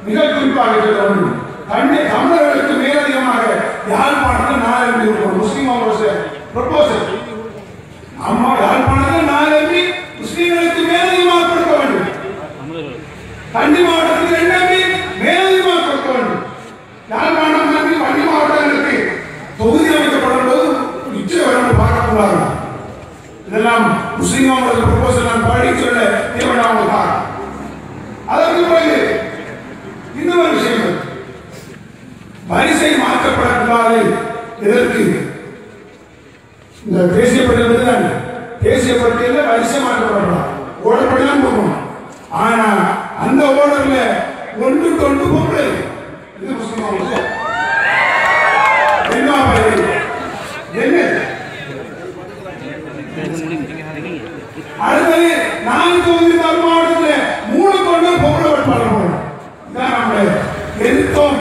மிக குறிப்பாக சொல்ல வேண்டும், தமிழர்களுக்கு மேலதிகமாக யாழ்ப்பாணத்தில் 4 MP முஸ்லிம் ப்ரொபோசல். அம்மா யாழ்ப்பாணத்தில் 4 MP முஸ்லிம்களுக்கு மேலதிகமாக கொடுக்க வேண்டும். கண்டி மாவட்டத்தில் 2 MP மேலதிகமாக கொடுக்க வேண்டும். யாழ்ப்பாணம் கண்டி மாவட்டங்களுக்கு தொகுதி அமைக்கப்படும் போது நிச்சயம் வரம்பு பார்க்கக்கூடாது. இதெல்லாம் முஸ்லிம் ப்ரொபோசல் நான் பாடி சொல்ல தேவையான. அதற்கு பிறகு இன்னொரு விஷயம், வரிசை மாற்றப்படக்கூடாது. இதற்கு இந்த தேசிய பட்டியல் தான், தேசிய பட்டியலில் வரிசை மாற்றப்படக்கூடாது, ஓடப்படி தான் போகணும். ஆனா அந்த ஓடர்ல ஒன்றுக்கு ஒன்று போகல. இது முஸ்லிம் என்ன அடுத்தது 4 தொகுதி மாவட்டத்தில் 3 கொண்டு பொருள் வேட்பாளர் இதான் நம்ம எதிர்த்தோம்.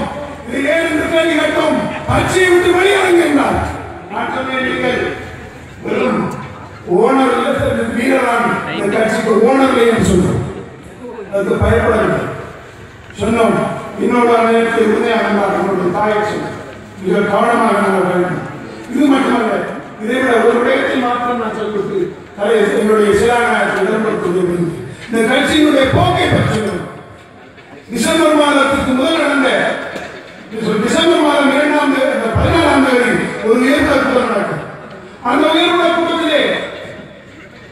இது ஏன் கேள்வி கேட்டோம், கட்சியை விட்டு வெளியிறங்க என்றார். நான் சொன்னேன், நீங்கள் வெறும் ஓனர் வீரரான் இந்த கட்சிக்கு ஓனர் என்று சொன்னோம். அதுக்கு பயப்படவில்லை சொன்னோம். இன்னொரு நேரத்தில் உறுதியாக தாயை சொன்னோம், மிக கவனமாக நாங்கள் வேண்டும். இது மட்டுமல்ல, இதை விட ஒரு விடயத்தை மாத்திரம் நான் சொல்லிவிட்டு என்னுடைய சிலாநாயகத்தை இடம்பெறுவது இந்த கட்சியினுடைய போக்கை பற்றி டிசம்பர் மாதத்துக்கு முதல் நடந்த டிசம்பர் மாதம் 14ஆம் தேதி ஒரு உயர்வுட கூட்டம் நடக்கும். அந்த உயர்வுட கூட்டத்திலே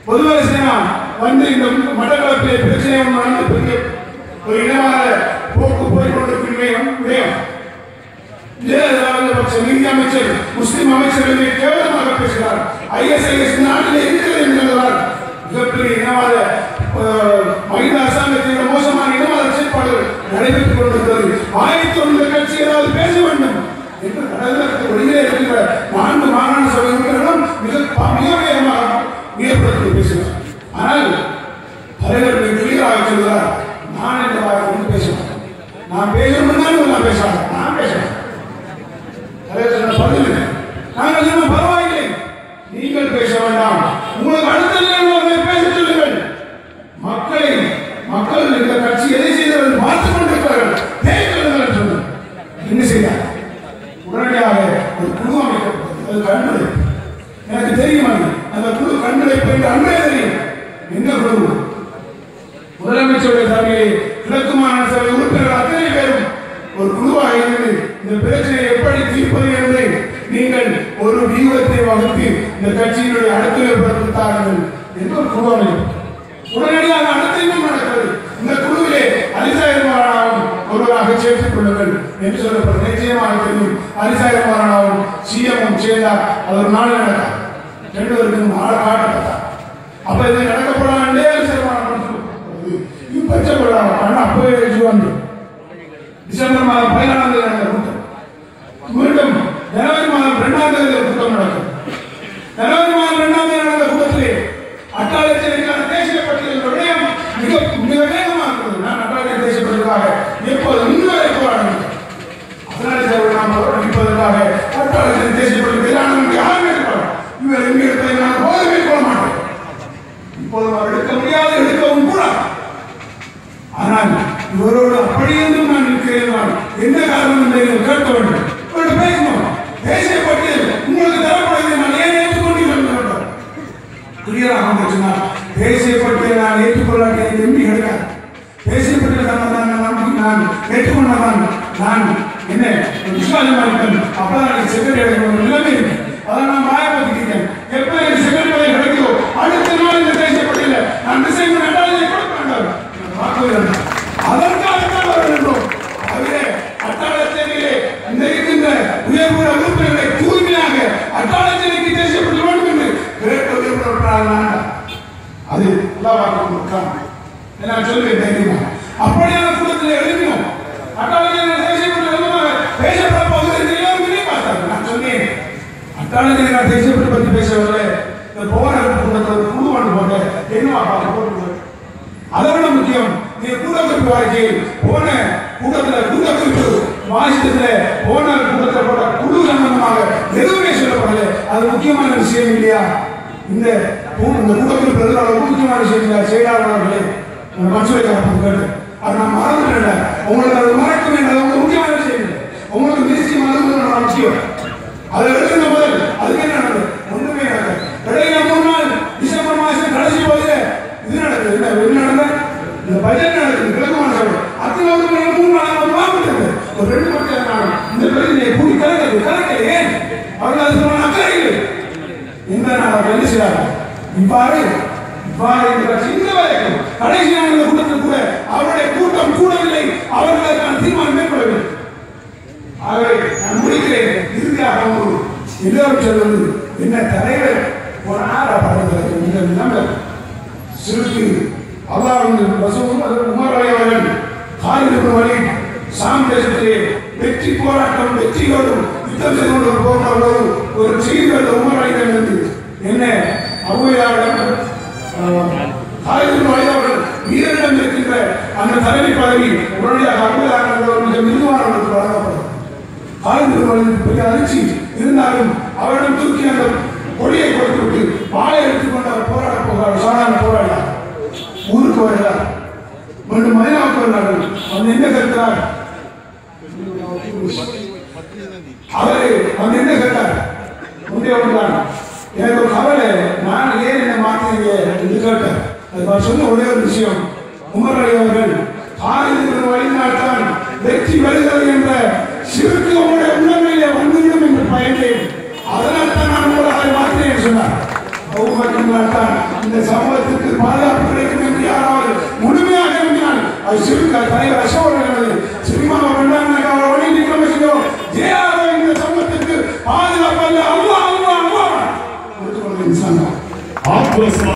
பொதுவாக சேனா வந்து இந்த மட்டக்களப்பிலே பிரச்சனை நடந்து ஒரு இனவாத போக்கு போய்கொண்டிருக்கும் விடயம். நீதி அமைச்சர் முஸ்லிம் அமைச்சர்களை கேவலமாக பேசுகிறார். ISIS நாட்டில் இருக்கிறது என்கிறார். மிகப்பெரிய இனவாத மகிந்த அரசாங்கத்தின் மோசமான இனவாத செயற்பாடுகள் நடைபெற்றுக் கொண்டிருக்கிறது. 1001 கட்சி ஏதாவது பேச வேண்டும் என்று கடலுக்கு வெளியே இருக்கிற 4 மாகாண சபை உறுப்பினர்களும் மிக வேகமாக உயர்படுத்தி பேசுகிறார். ஆனால் தலைவர் கிளியராக சொல்கிறார், நான் இந்த வார்த்தை பேசுவேன், நான் பேசணும் நான் பேசுறேன், நான் பேசுறேன். நாங்கள் சொன்ன பரவாயில்லை, நீங்கள் பேச வேண்டாம், உங்களுக்கு அடுத்த பேச சொல்லுங்கள். மக்கள் இந்த கட்சி எதை செய்தவர்கள் பார்த்துக் கொண்டிருக்கிறார்கள், பேசுங்கள் சொன்ன என்ன செய்தார்? உடனடியாக ஒரு குழு அமைக்கப்பட்டது. அது கண்களை எனக்கு தெரியும், அந்த குழு கண்களை போயிட்டு அன்றே தெரியும். என்ன குழு? முதலமைச்சருடைய தலைமையை கிழக்கு மாகாண சபை உறுப்பினர்கள் அத்தனை பேரும் ஒரு குழுவாக இருந்து இந்த பிரச்சனையை எப்படி தீர்ப்பது என்பதை நீங்கள் ஒரு வியூகத்தை வகுத்து இந்த கட்சியினுடைய அடுத்தவர்களுத்தார்கள் என்று ஒரு குழு அமைப்பு. உடனடியாக அடுத்தையும் நடக்கிறது. இந்த குழுவிலே அலிசாயர் மாறானாவும் ஒருவராக சேர்த்துக் கொள்ளுங்கள் என்று சொல்லப்படும். நிச்சயமாக தெரியும், அலிசாயர் மாறானாவும் சிஎம்மும் சேர்ந்தார். அது ஒரு நாள் நடக்காது, 2 பேருக்கும் காட்டப்பட்டார். அப்ப இது நடக்கப்படாமல் பச்சைப்படாம அப்பவே வந்து டிசம்பர் மாதம் 14ஆம் தேதி நடந்த கூட்டம், மீண்டும் ஜனவரி மாதம் 2ஆம் தேதி கூட்டம் நடக்கும். ஜனவரி மாதம் 2ஆம் தேதி நடந்த கூட்டத்திலே அட்டாளச்சேரிக்கான தேசிய பட்டியல் விடயம் மிக வேகமாக இருக்கிறது. நான் அட்டாளச்சேரி தேசிய பட்டியலுக்காக எப்போது முன்வரை போராடுகிறேன். அதனால நாம் போராடிப்பதற்காக அட்டாளச்சேரி தேசிய பட்டியல் யாருமே இருப்பார். இவர் எங்கே இருப்பதை நான் போதவே கொள்ள மாட்டேன். இப்போது அவர் எடுக்க முடியாது, எடுக்கவும் கூடாது. ஆனால் இவரோடு அப்படியேதும் நான் இருக்கிறேன். எந்த காரணம் என்று கேட்க வேண்டும். இவரோடு பேசணும். தேசிய பட்டியல் உங்களுக்கு தரப்படுவதை நான் ஏன் ஏற்றுக்கொண்டீர்கள்? கிளியராக சொன்னார். தேசிய பட்டியலை நான் ஏற்றுக்கொள்ளாட்டிய எம்பி கிடையாது. தேசிய பட்டியல் நான் ஏற்றுக்கொண்டதான் நான் என்ன விசுவாசமாக அப்பதான் செக்ரட்டரி நிலைமை இருக்கு. அதை நான் மாயப்படுத்திக்கிறேன். எப்ப எனக்கு செக்ரட்டரி கிடைக்கிறோ அடுத்த நாள் இந்த தேசிய பட்டியல நான் டிசைன் அதற்காகத்தான் வர வேண்டும். அதிலே அட்டாளச்சேரியிலே இந்த இருக்கின்ற உயர்வுற உறுப்பினர்களை தூய்மையாக அட்டாளச்சேரிக்கு தேசிய பட்டியல் வேண்டும் என்று கேட்கிறார்கள். அது நான் சொல்வேன் தைரியமா. அப்படியான கூட்டத்தில் எழுதினோம். அட்டாளச்சேரி தேசிய பட்டியல் பேசப்பட போகிறது எல்லாருமே பார்த்தாங்க. நான் சொன்னேன், அட்டாளச்சேரி நான் தேசிய பட்டியல் பற்றி பேசவில்லை. இந்த போராட்ட கூட்டத்தில் குழுவாண்டு போட்ட என்ன போட்டு அதை விட முக்கியம், நீ கூட்டமைப்பு வாழ்க்கையில் போன கூட்டத்தில் வாசித்தத்தில் போன கூட்டத்தில் போட்ட குழு சம்பந்தமாக எதுவுமே சொல்லப்படல. அது முக்கியமான விஷயம் இல்லையா? இந்த கூட்டத்தில் பிரதமர் முக்கியமான விஷயம் இல்லையா? செயலாளர்களே மனசுலைக்காரன் கேட்டு அது நான் மறந்துட்டேன். உங்களுக்கு அது மறக்க வேண்டாம். உங்களுக்கு முக்கியமான விஷயம் இல்லை. உங்களுக்கு மினிஸ்ட்ரி மறந்து முக்கியம். அதை எழுதுன முதல் அதுக்கு என்ன நடந்தது? ஒன்றுமே நடந்தது. இடையில 3 நாள் டிசம்பர் மாதம் கடைசி போது இது நடக்குது. என்ன நடந்தது? இந்த பட்ஜெட் நடக்குது. கிழக்குமான சபை அத்தனை 3 நாள் வாங்கிட்டு ஒரு 2 பட்ஜெட் இந்த பிரச்சனையை கூடி கலக்கிறது ஏன் அவர்கள் அது சொன்ன அக்கறையில் இந்த நாள் என்ன செய்யறாங்க? இவ்வாறு இந்த வரைக்கும் கடைசி நாள் கூட்டத்தில் கூட அவருடைய கூட்டம் கூடவில்லை. அவர்களுக்கான தீர்மானம் மேற்கொள்ளவில்லை. ஆகவே நான் முடிக்கிறேன். இறுதியாக எல்லோரும் சொல்வது என்ன, தலைவர் ஒரு ஆறாம் சிறுக்கு உமர் அலி அவர்கள் காலித் இப்னு வலீத் ஷாம் தேசத்திலே வெற்றி போராட்டம் வெற்றியோடும் யுத்தம் செய்து கொண்டு போராட்டோடு ஒரு செய்தி உமர் அலியிடமிருந்து என்ன அபூபக்கர் காலித் இப்னு வலீத் அவர்கள் வீரரிடம் இருக்கின்ற அந்த தலைமை பதவி உடனடியாக அபூபக்கர் மிக மிருதுவானவர்களுக்கு வழங்கப்படும். காலித் இப்னு வலீத் பெரிய அதிர்ச்சி இருந்தாலும் அவரிடம் தூக்கி அந்த கொடியை கொடுத்துவிட்டு வாழை எடுத்துக்கொண்டு அவர் போராட போகிறார். சாதாரண போராடினார். ஊருக்கு வருகிறார். மீண்டும் மதினாவுக்கு வருகிறார்கள். வந்து என்ன கேட்கிறார்? அவரு வந்து என்ன கேட்டார்? முந்தைய எனக்கு ஒரு கவலை, நான் ஏன் என்ன மாற்றீங்க என்று கேட்டார். அது சொன்ன ஒரே ஒரு விஷயம், உமர் அலி அவர்கள் காலித் வழிநாட்டால் வெற்றி வருகிறது என்ற சிறுக்கு உங்களுடைய உள்ளங்களிலே வந்துவிடும் என்று பயந்தேன். அதனால் தான் நான் உங்களை மாற்றினேன் சொன்னார். இந்த சமூகத்திற்கு பாதுகாப்பு கிடைக்கும் என்று யாராவது முழுமையாக இருந்தால் அது சிறுக்க அப்போஸ்தலர்